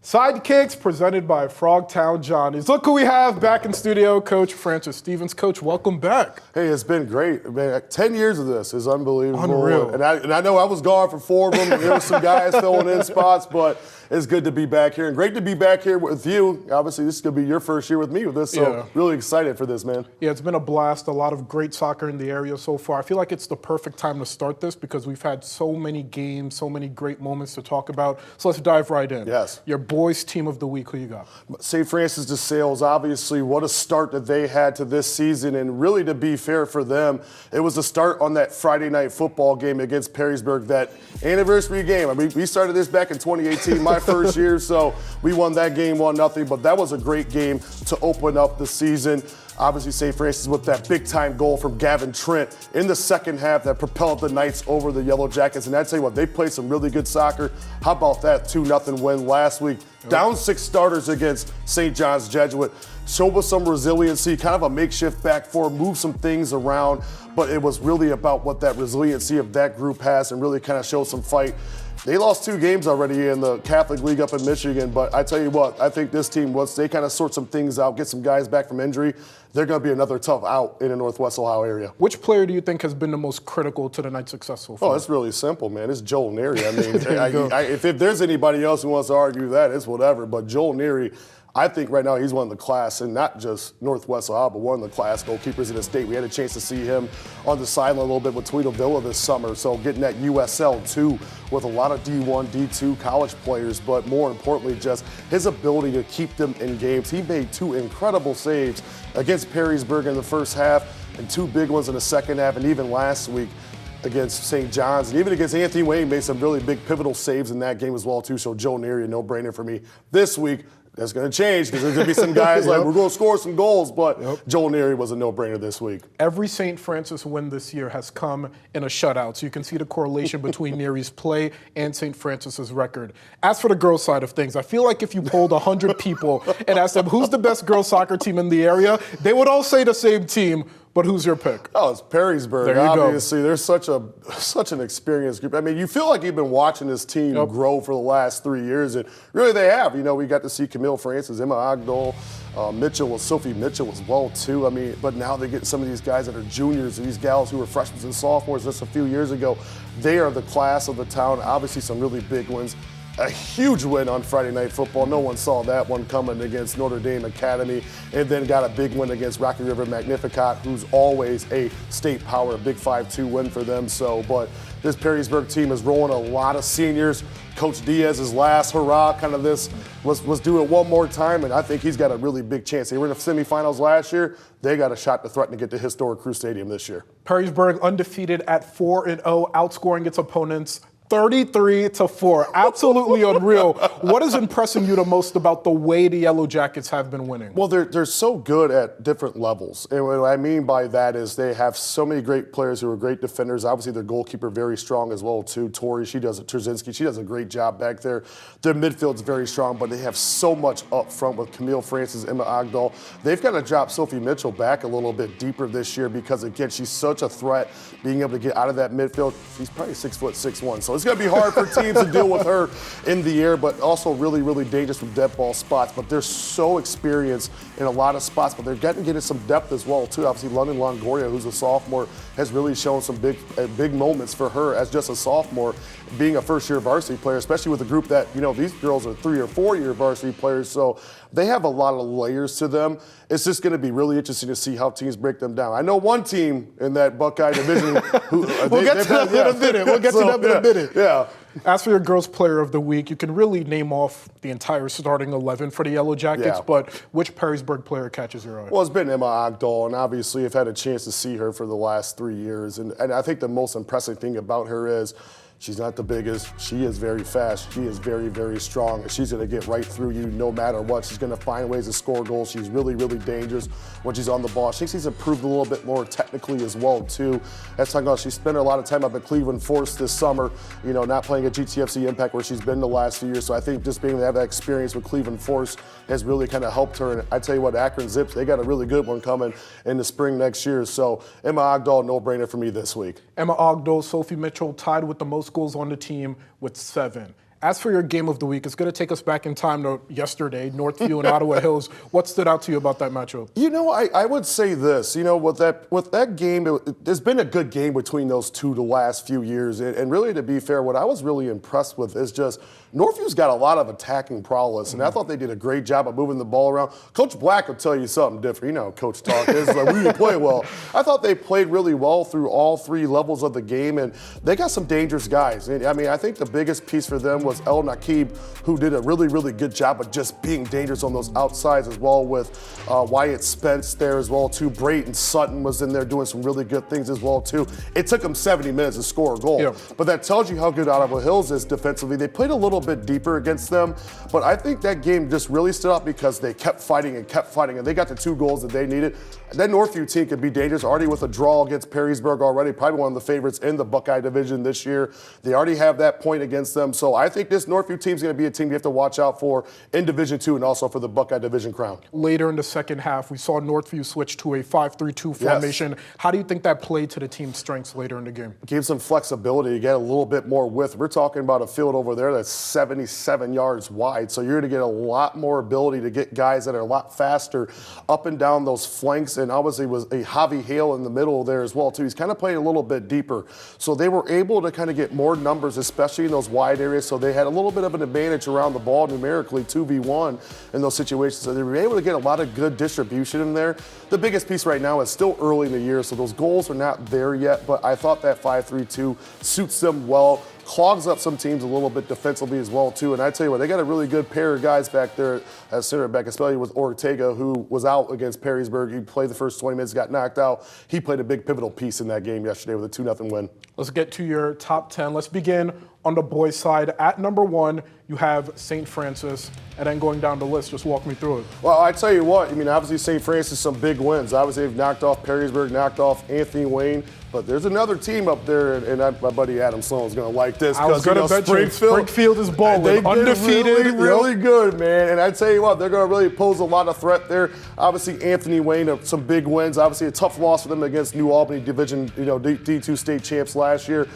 Sidekicks presented by Frogtown Johnny's. Look who we have back in studio, Coach Francis Stevens. Coach, welcome back. Hey, it's been great. Man, 10 years of this is unbelievable. Unreal. And I know I was gone for 4 of them. There were some guys filling in spots, but it's good to be back here. And great to be back here with you. Obviously, this is going to be your first year with me with this, so really excited for this, man. Yeah, it's been a blast. A lot of great soccer in the area so far. I feel like it's the perfect time to start this because we've had so many games, so many great moments to talk about. So let's dive right in. Yes. Your boys' team of the week, who you got? St. Francis de Sales, obviously, what a start that they had to this season. And really, to be fair for them, it was a start on that Friday night football game against Perrysburg, that anniversary game. I mean, we started this back in 2018, my first year, so we won that game 1-0. But that was a great game to open up the season. Obviously, St. Francis with that big-time goal from Gavin Trent in the second half that propelled the Knights over the Yellow Jackets. And I tell you what, they played some really good soccer. How about that 2-0 win last week? Down 6 starters against St. John's Jesuit. Showed us some resiliency, kind of a makeshift back four, moved some things around. But it was really about what that resiliency of that group has and really kind of showed some fight. They lost 2 games already in the Catholic League up in Michigan, but I tell you what, I think this team, once they kind of sort some things out, get some guys back from injury, they're going to be another tough out in the Northwest Ohio area. Which player do you think has been the most critical to the Knights' success so far? Oh, it's really simple, man. It's Joel Neary. I mean, if there's anybody else who wants to argue that, it's whatever. But Joel Neary, I think right now he's one of the class, and not just Northwest Ohio, but one of the class goalkeepers in the state. We had a chance to see him on the sideline a little bit with Toledo Villa this summer, so getting that USL too with a lot of D1, D2 college players, but more importantly, just his ability to keep them in games. He made 2 incredible saves against Perrysburg in the first half and 2 big ones in the second half, and even last week against St. John's, and even against Anthony Wayne, made some really big pivotal saves in that game as well too. So Joe Neary, a no-brainer for me this week. That's going to change because there's going to be some guys like, we're going to score some goals, but Joel Neary was a no-brainer this week. Every St. Francis win this year has come in a shutout, so you can see the correlation between Neary's play and St. Francis's record. As for the girls' side of things, I feel like if you polled 100 people and asked them who's the best girls' soccer team in the area, they would all say the same team. But who's your pick? Oh, it's Perrysburg. There you Obviously, they're such an experienced group. I mean, you feel like you've been watching this team grow for the last 3 years, and really they have. You know, we got to see Camille Francis, Emma Ogdol, Sophie Mitchell as well too. I mean, but now they get some of these guys that are juniors and these gals who were freshmen and sophomores just a few years ago. They are the class of the town. Obviously, some really big ones. A huge win on Friday Night Football. No one saw that one coming against Notre Dame Academy, and then got a big win against Rocky River Magnificat, who's always a state power, a big 5-2 win for them. So, but this Perrysburg team is rolling a lot of seniors. Coach Diaz's last hurrah, kind of this, was do it one more time, and I think he's got a really big chance. They were in the semifinals last year. They got a shot to threaten to get to historic Crew Stadium this year. Perrysburg undefeated at 4-0, outscoring its opponents 33-4. Absolutely unreal. What is impressing you the most about the way the Yellow Jackets have been winning? Well, they're so good at different levels. And what I mean by that is they have so many great players who are great defenders. Obviously, their goalkeeper very strong as well, too. Tori, Trzynski, she does a great job back there. Their midfield's very strong, but they have so much up front with Camille Francis, Emma Ogdal. They've got to drop Sophie Mitchell back a little bit deeper this year because, again, she's such a threat being able to get out of that midfield. She's probably 6'6'1", so it's going to be hard for teams to deal with her in the air, but also really, really dangerous from dead ball spots. But they're so experienced in a lot of spots, but they're getting some depth as well, too. Obviously, London Longoria, who's a sophomore, has really shown some big moments for her as just a sophomore, being a first-year varsity player, especially with a group that, you know, these girls are 3- or 4-year varsity players, so they have a lot of layers to them. It's just going to be really interesting to see how teams break them down. I know one team in that Buckeye division who we'll get to that in a minute. We'll get to that in a minute. Yeah. As for your girls' player of the week, you can really name off the entire starting 11 for the Yellow Jackets, but which Perrysburg player catches your eye? Well, it's been Emma Ogdal, and obviously I've had a chance to see her for the last 3 years. And I think the most impressive thing about her is she's not the biggest. She is very fast. She is very, very strong. And she's going to get right through you no matter what. She's going to find ways to score goals. She's really, really dangerous when she's on the ball. She thinks she's improved a little bit more technically as well, too. That's talking about she spent a lot of time up at Cleveland Forest this summer, you know, not playing at GTFC Impact where she's been the last few years. So I think just being able to have that experience with Cleveland Forest has really kind of helped her. And I tell you what, Akron Zips, they got a really good one coming in the spring next year. So Emma Ogdal, no-brainer for me this week. Emma Ogdal, Sophie Mitchell tied with the most goals on the team with 7. As for your game of the week, it's going to take us back in time to yesterday, Northview and Ottawa Hills. What stood out to you about that matchup? I would say this. With that game, there's been a good game between those two the last few years. And really, to be fair, what I was really impressed with is just Northview's got a lot of attacking prowess, and I thought they did a great job of moving the ball around. Coach Black will tell you something different. You know how Coach talk is. Like, we didn't play well. I thought they played really well through all three levels of the game, and they got some dangerous guys. And, I think the biggest piece for them was El Nakib, who did a really, really good job of just being dangerous on those outsides as well, with Wyatt Spence there as well, too. Brayton Sutton was in there doing some really good things as well, too. It took them 70 minutes to score a goal. But that tells you how good Ottawa Hills is defensively. They played a little bit deeper against them, but I think that game just really stood out because they kept fighting, and they got the 2 goals that they needed. That Northview team could be dangerous, already with a draw against Perrysburg already, probably one of the favorites in the Buckeye division this year. They already have that point against them, so I think this Northview team is going to be a team you have to watch out for in Division 2 and also for the Buckeye division crown. Later in the second half, we saw Northview switch to a 5-3-2 formation. How do you think that played to the team's strengths later in the game? Gave some flexibility to get a little bit more width. We're talking about a field over there that's 77 yards wide, so you're going to get a lot more ability to get guys that are a lot faster up and down those flanks, and obviously was a Javi Hale in the middle there as well, too. He's kind of playing a little bit deeper. So they were able to kind of get more numbers, especially in those wide areas, so they had a little bit of an advantage around the ball numerically, 2v1 in those situations. So they were able to get a lot of good distribution in there. The biggest piece right now is still early in the year, so those goals are not there yet, but I thought that 5-3-2 suits them well. Clogs up some teams a little bit defensively as well, too. And I tell you what, they got a really good pair of guys back there at center back, especially with Ortega, who was out against Perrysburg. He played the first 20 minutes, got knocked out. He played a big pivotal piece in that game yesterday with a 2-0 win. Let's get to your top 10. Let's begin on the boys' side. At number 1, you have St. Francis, and then going down the list, just walk me through it. Well, I tell you what, obviously St. Francis, some big wins. Obviously, they've knocked off Perrysburg, knocked off Anthony Wayne, but there's another team up there, and my buddy Adam Sloan's going to like this. I was going to bet you Springfield is balling, undefeated. Really good, man. And I tell you what, they're going to really pose a lot of threat there. Obviously, Anthony Wayne, some big wins. Obviously, a tough loss for them against New Albany Division, D2 state champs last year.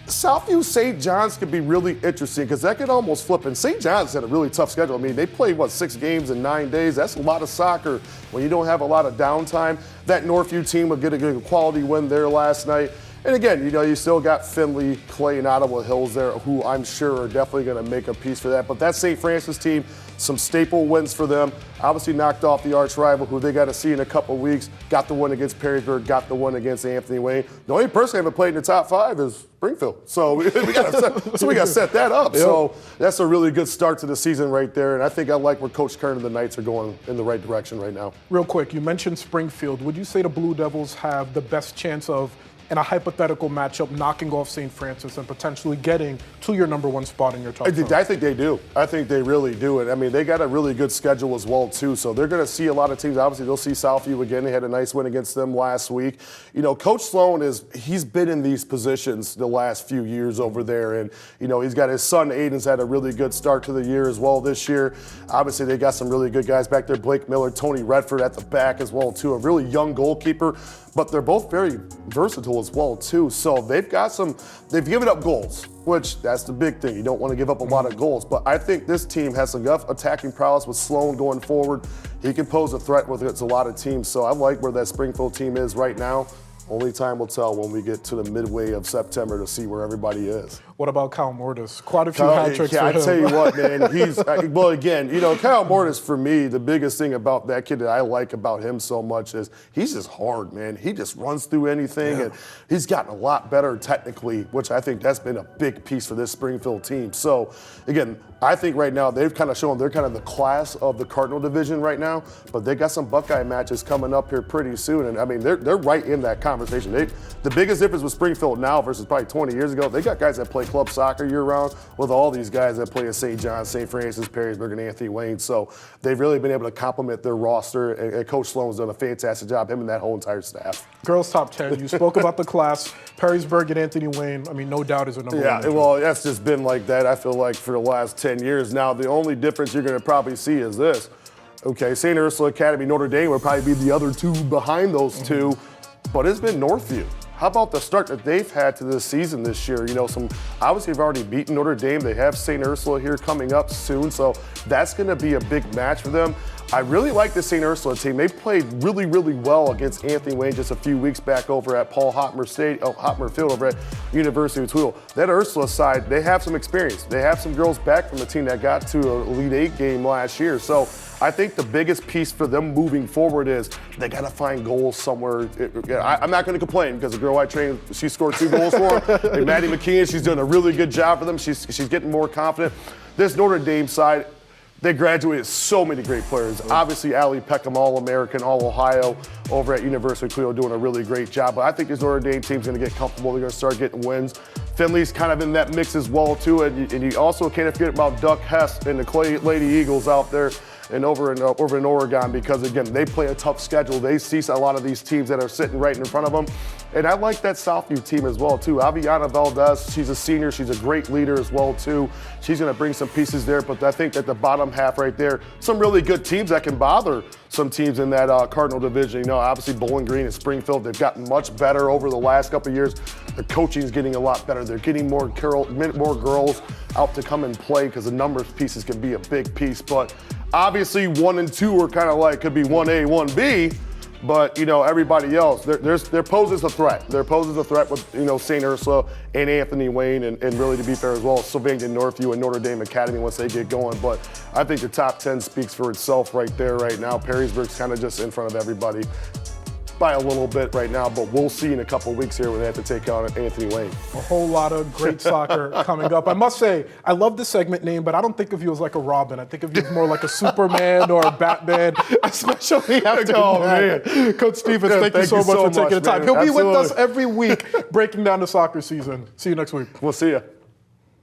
Southview St. John's could be really interesting because that could almost flip. And St. John's had a really tough schedule. They played, 6 games in 9 days? That's a lot of soccer when you don't have a lot of downtime. That Northview team will get a good quality win there last night. And again, you still got Findlay, Clay, and Ottawa Hills there, who I'm sure are definitely going to make a piece for that. But that St. Francis team, some staple wins for them. Obviously knocked off the arch rival, who they got to see in a couple weeks. Got the one against Perrysburg, got the one against Anthony Wayne. The only person I haven't played in the top 5 is Springfield. So we got to set that up. Yep. So that's a really good start to the season right there. And I think I like where Coach Kern and the Knights are going in the right direction right now. Real quick, you mentioned Springfield. Would you say the Blue Devils have the best chance of, in a hypothetical matchup, knocking off St. Francis and potentially getting to your number 1 spot in your top 10? I think they do. I think they really do. And they got a really good schedule as well, too. So they're going to see a lot of teams. Obviously, they'll see Southview again. They had a nice win against them last week. Coach Sloan he's been in these positions the last few years over there. And, he's got his son, Aiden's had a really good start to the year as well this year. Obviously, they got some really good guys back there. Blake Miller, Tony Redford at the back as well, too. A really young goalkeeper. But they're both very versatile as well, too. So they've given up goals, which that's the big thing. You don't want to give up a lot of goals. But I think this team has enough attacking prowess with Sloan going forward. He can pose a threat with a lot of teams. So I like where that Springfield team is right now. Only time will tell when we get to the midway of September to see where everybody is. What about Kyle Mortis? Quite a few hat tricks for him. I tell you what, man, Kyle Mortis, for me, the biggest thing about that kid that I like about him so much is he's just hard, man. He just runs through anything, and he's gotten a lot better technically, which I think that's been a big piece for this Springfield team. So, again, I think right now they've kind of shown they're kind of the class of the Cardinal division right now, but they got some Buckeye matches coming up here pretty soon, and they're right in that conversation. The biggest difference with Springfield now versus probably 20 years ago, they got guys that play club soccer year-round with all these guys that play at St. John's, St. Francis, Perrysburg, and Anthony Wayne. So they've really been able to complement their roster, and Coach Sloan's done a fantastic job, him and that whole entire staff. Girls top 10, you spoke about the class. Perrysburg and Anthony Wayne, no doubt is a number 1. Yeah, well, that's just been like that, I feel like, for the last 10 years. Now, the only difference you're going to probably see is this. Okay, St. Ursula Academy, Notre Dame would probably be the other 2 behind those 2, but it's been Northview. how about the start that they've had to this season this year? You know, obviously they've already beaten Notre Dame. They have St. Ursula here coming up soon, so that's going to be a big match for them. I really like the St. Ursula team. They played really, really well against Anthony Wayne just a few weeks back over at Paul Hotmer Field over at University of Toledo. That Ursula side, they have some experience. They have some girls back from the team that got to an Elite Eight game last year. So I think the biggest piece for them moving forward is they got to find goals somewhere. I'm not going to complain because the girl I trained, she scored 2 goals for them. And Maddie McKeon, she's doing a really good job for them. She's getting more confident. This Notre Dame side, they graduated so many great players. Obviously, Allie Peckham, All-American, All-Ohio, over at University of Toledo doing a really great job. But I think this Notre Dame team's going to get comfortable. They're going to start getting wins. Finley's kind of in that mix as well, too. And you also can't forget about Duck Hess and the Lady Eagles out there and over in Oregon because, again, they play a tough schedule. They see a lot of these teams that are sitting right in front of them. And I like that Southview team as well, too. Aviana Valdez, she's a senior. She's a great leader as well, too. She's going to bring some pieces there. But I think that the bottom half right there, some really good teams that can bother some teams in that Cardinal division. You know, obviously Bowling Green and Springfield, they've gotten much better over the last couple of years. The coaching is getting a lot better. They're getting more girls out to come and play because the numbers pieces can be a big piece. But obviously 1 and 2 are kind of like, could be 1A, 1B. But, you know, everybody else, their poses a threat. Their poses a threat with, you know, St. Ursula and Anthony Wayne and really, to be fair as well, Sylvania Northview and Notre Dame Academy once they get going. But I think the top 10 speaks for itself right there right now. Perrysburg's kind of just in front of everybody by a little bit right now, but we'll see in a couple weeks here when they have to take on Anthony Wayne. A whole lot of great soccer coming up. I must say, I love the segment name, but I don't think of you as like a Robin. I think of you as more like a Superman or a Batman, especially after man. Coach Stevens, thank you so much for taking the time. He'll be with us every week breaking down the soccer season. See you next week. We'll see you.